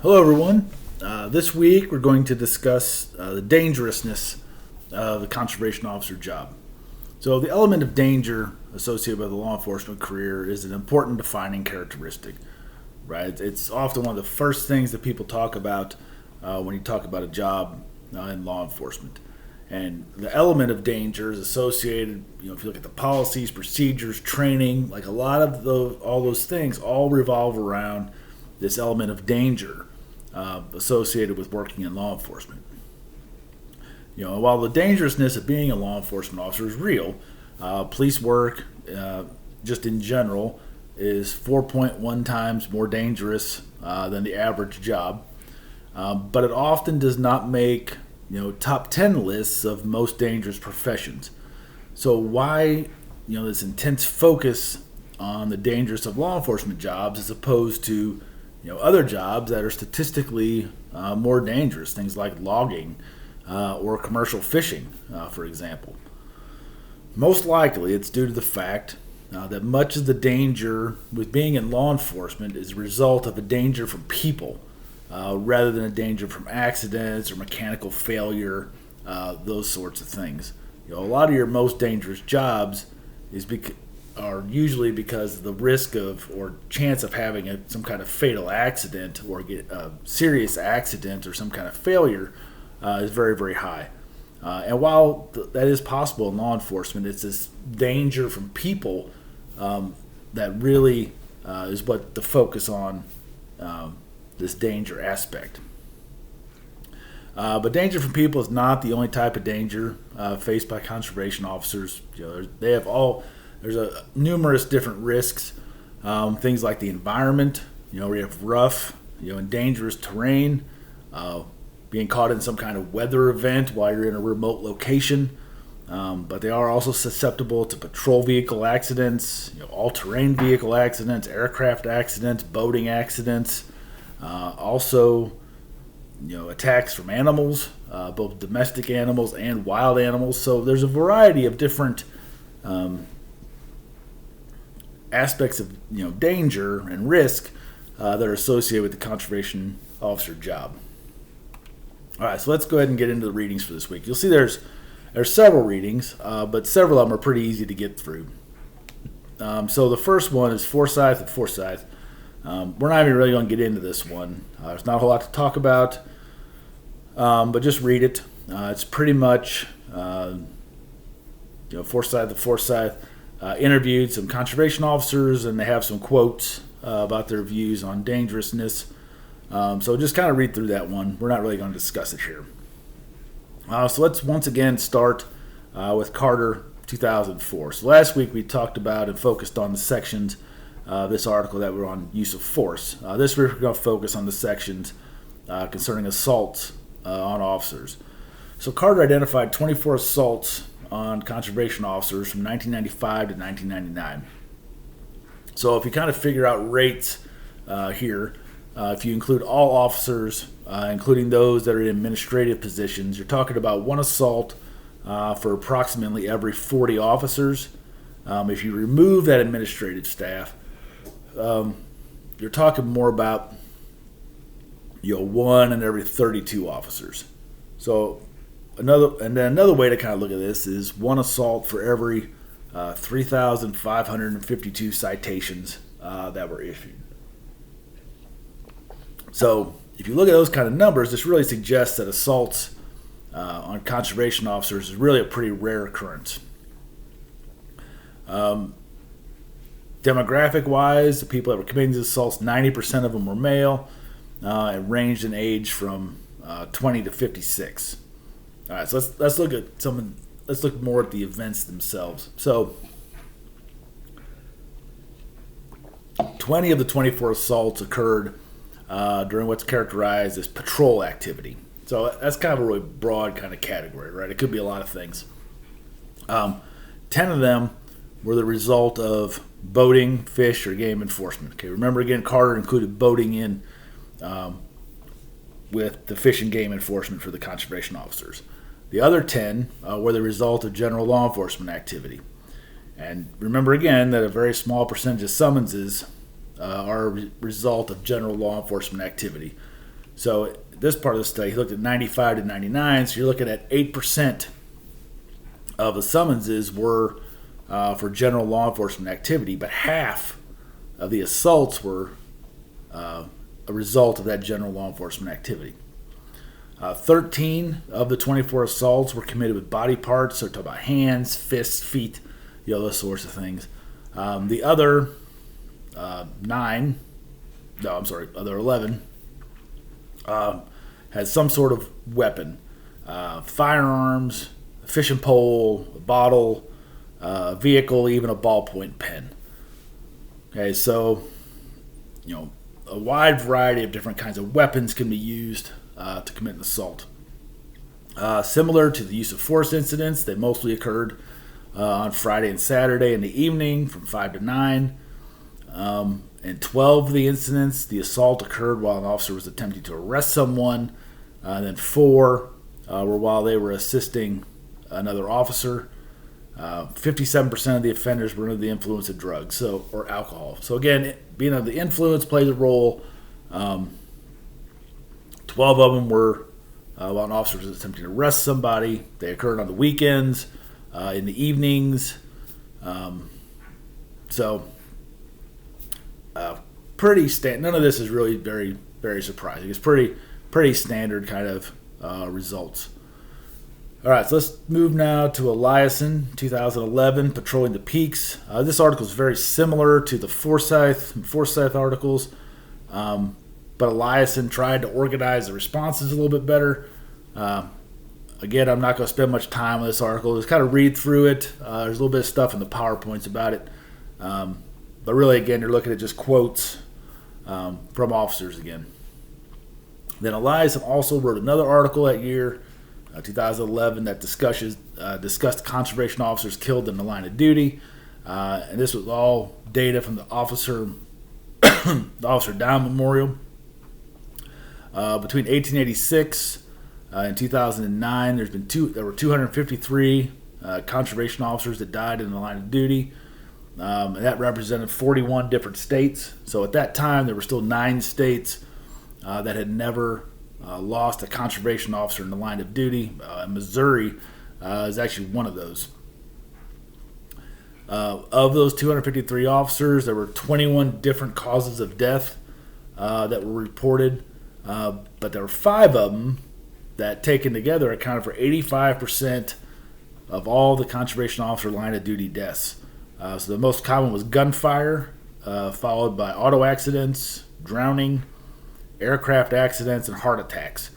Hello, everyone. This week we're going to discuss the dangerousness of the conservation officer job. So, the element of danger associated with a law enforcement career is an important defining characteristic, right? It's often one of the first things that people talk about when you talk about a job in law enforcement. And the element of danger is associated, if you look at the policies, procedures, training, like a lot of all those things all revolve around this element of danger associated with working in law enforcement. While the dangerousness of being a law enforcement officer is real, police work, just in general, is 4.1 times more dangerous than the average job. But it often does not make top 10 lists of most dangerous professions. So why this intense focus on the dangers of law enforcement jobs as opposed to other jobs that are statistically more dangerous, things like logging or commercial fishing, for example. Most likely, it's due to the fact that much of the danger with being in law enforcement is a result of a danger from people rather than a danger from accidents or mechanical failure, those sorts of things. A lot of your most dangerous jobs are usually because of the risk of or chance of having some kind of fatal accident or get a serious accident or some kind of failure is very, very high. And while that is possible in law enforcement, it's this danger from people that really is what the focus on this danger aspect. But danger from people is not the only type of danger faced by conservation officers. There's numerous different risks, things like the environment. We have rough, and dangerous terrain, being caught in some kind of weather event while you're in a remote location. But they are also susceptible to patrol vehicle accidents, all-terrain vehicle accidents, aircraft accidents, boating accidents. Also, attacks from animals, both domestic animals and wild animals. So there's a variety of different aspects of danger and risk that are associated with the conservation officer job. All right, so let's go ahead and get into the readings for this week. You'll see there's several readings, but several of them are pretty easy to get through. So the first one is Forsyth and Forsyth. We're not even really going to get into this one. There's not a whole lot to talk about, but just read it. It's pretty much, Forsyth and Forsyth interviewed some conservation officers, and they have some quotes about their views on dangerousness. So just kind of read through that one. We're not really going to discuss it here. So let's once again start with Carter 2004. So last week we talked about and focused on the sections this article that were on use of force. This week we're going to focus on the sections concerning assaults on officers. So Carter identified 24 assaults on conservation officers from 1995 to 1999. So if you kind of figure out rates here, if you include all officers, including those that are in administrative positions, you're talking about one assault for approximately every 40 officers. If you remove that administrative staff, you're talking more about one in every 32 officers. So another way to kind of look at this is one assault for every 3,552 citations that were issued. So if you look at those kind of numbers, this really suggests that assaults on conservation officers is really a pretty rare occurrence. Demographic-wise, the people that were committing these assaults, 90% of them were male and ranged in age from 20 to 56. All right, so let's look at let's look more at the events themselves. So 20 of the 24 assaults occurred during what's characterized as patrol activity. So that's kind of a really broad kind of category, right? It could be a lot of things. 10 of them were the result of boating, fish, or game enforcement. Okay, remember again, Carter included boating in with the fish and game enforcement for the conservation officers. The other 10 were the result of general law enforcement activity. And remember again that a very small percentage of summonses are a result of general law enforcement activity. So this part of the study, he looked at 95 to 99. So you're looking at 8% of the summonses were for general law enforcement activity, but half of the assaults were a result of that general law enforcement activity. 13 of the 24 assaults were committed with body parts, so talk about hands, fists, feet, those sorts of things. The other other 11 had some sort of weapon, firearms, a fishing pole, a bottle, a vehicle, even a ballpoint pen. Okay, so a wide variety of different kinds of weapons can be used to commit an assault. Similar to the use of force incidents, they mostly occurred on Friday and Saturday in the evening from 5 to 9. In 12 of the incidents, the assault occurred while an officer was attempting to arrest someone. And then 4 were while they were assisting another officer. 57% of the offenders were under the influence of drugs or alcohol. So again, being under the influence plays a role. 12 of them were while an officer was attempting to arrest somebody. They occurred on the weekends, in the evenings. Pretty standard. None of this is really very, very surprising. It's pretty standard kind of results. All right, so let's move now to Eliason, 2011, Patrolling the Peaks. This article is very similar to the Forsyth articles, but Eliason tried to organize the responses a little bit better. Again, I'm not going to spend much time on this article. Just kind of read through it. There's a little bit of stuff in the PowerPoints about it. But really, again, you're looking at just quotes from officers again. Then Eliason also wrote another article that year, 2011, that discussed conservation officers killed in the line of duty. And this was all data from the Officer Down Memorial. Between 1886 and 2009, there were 253 conservation officers that died in the line of duty. And that represented 41 different states. So at that time, there were still 9 states that had never lost a conservation officer in the line of duty. Missouri is actually one of those. Of those 253 officers, there were 21 different causes of death that were reported, but there were 5 of them that, taken together, accounted for 85% of all the conservation officer line of duty deaths. So the most common was gunfire, followed by auto accidents, drowning, aircraft accidents, and heart attacks.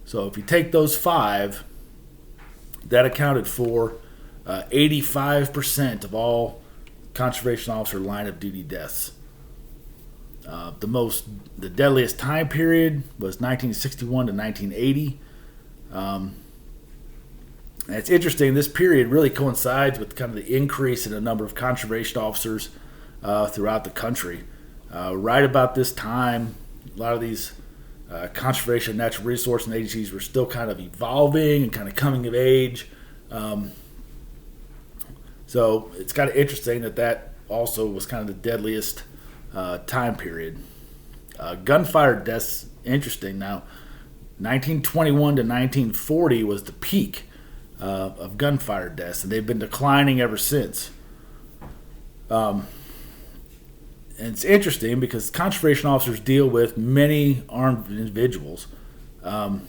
So if you take those 5, that accounted for 85% of all conservation officer line of duty deaths. The deadliest time period was 1961 to 1980. And it's interesting, this period really coincides with kind of the increase in the number of conservation officers throughout the country. Right about this time, a lot of these conservation and natural resource agencies were still kind of evolving and kind of coming of age. So it's kind of interesting that also was kind of the deadliest time period. Gunfire deaths, interesting. Now, 1921 to 1940 was the peak of gunfire deaths, and they've been declining ever since. And it's interesting because conservation officers deal with many armed individuals. And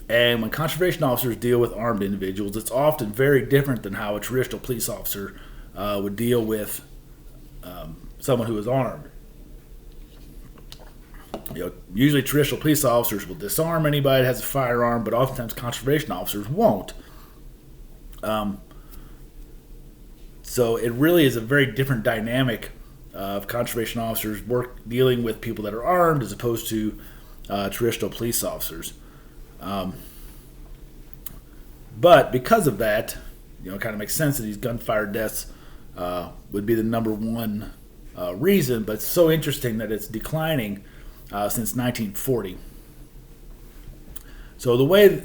when conservation officers deal with armed individuals, it's often very different than how a traditional police officer would deal with someone who is armed. Usually traditional police officers will disarm anybody that has a firearm, but oftentimes conservation officers won't. So it really is a very different dynamic of conservation officers dealing with people that are armed as opposed to traditional police officers. But because of that, it kind of makes sense that these gunfire deaths would be the number one reason. But it's so interesting that it's declining since 1940. So the way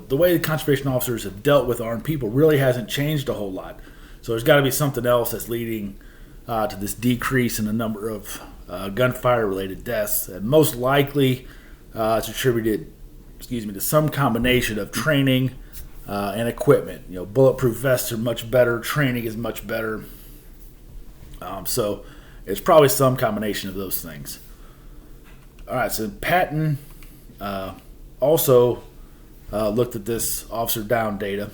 the conservation officers have dealt with armed people really hasn't changed a whole lot. So there's got to be something else that's leading to this decrease in the number of gunfire-related deaths. And most likely, It's attributed, to some combination of training and equipment. Bulletproof vests are much better. Training is much better. So it's probably some combination of those things. All right. So Patton also looked at this officer down data,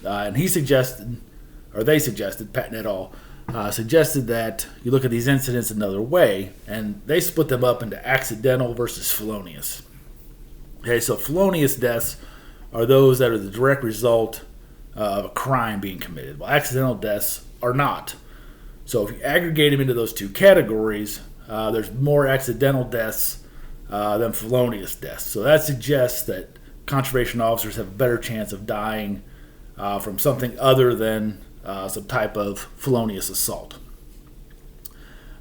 and they suggested, Patton et al. Suggested that you look at these incidents another way, and they split them up into accidental versus felonious. Okay, so felonious deaths are those that are the direct result of a crime being committed, while accidental deaths are not. So if you aggregate them into those two categories, there's more accidental deaths than felonious deaths. So that suggests that conservation officers have a better chance of dying from something other than some type of felonious assault.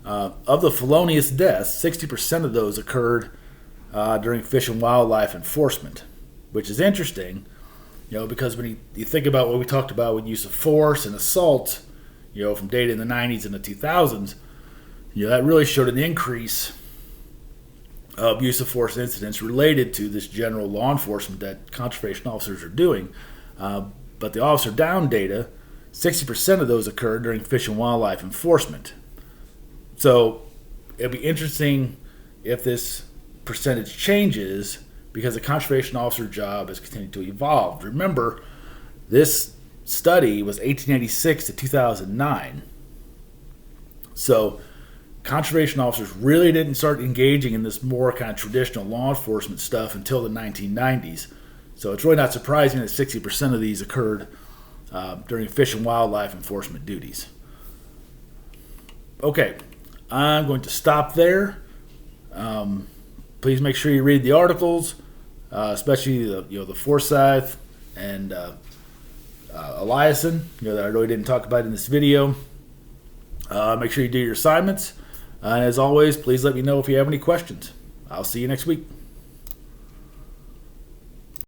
Of the felonious deaths, 60% of those occurred during fish and wildlife enforcement, which is interesting, because when you think about what we talked about with use of force and assault, from data in the 90s and the 2000s, that really showed an increase of use of force incidents related to this general law enforcement that conservation officers are doing. But the officer down data, 60% of those occurred during fish and wildlife enforcement. So it'll be interesting if this percentage changes because the conservation officer job has continued to evolve. Remember, this study was 1886 to 2009. So conservation officers really didn't start engaging in this more kind of traditional law enforcement stuff until the 1990s. So it's really not surprising that 60% of these occurred during fish and wildlife enforcement duties. Okay, I'm going to stop there. Please make sure you read the articles, especially the Forsyth and Eliason, that I really didn't talk about in this video. Make sure you do your assignments. And as always, please let me know if you have any questions. I'll see you next week.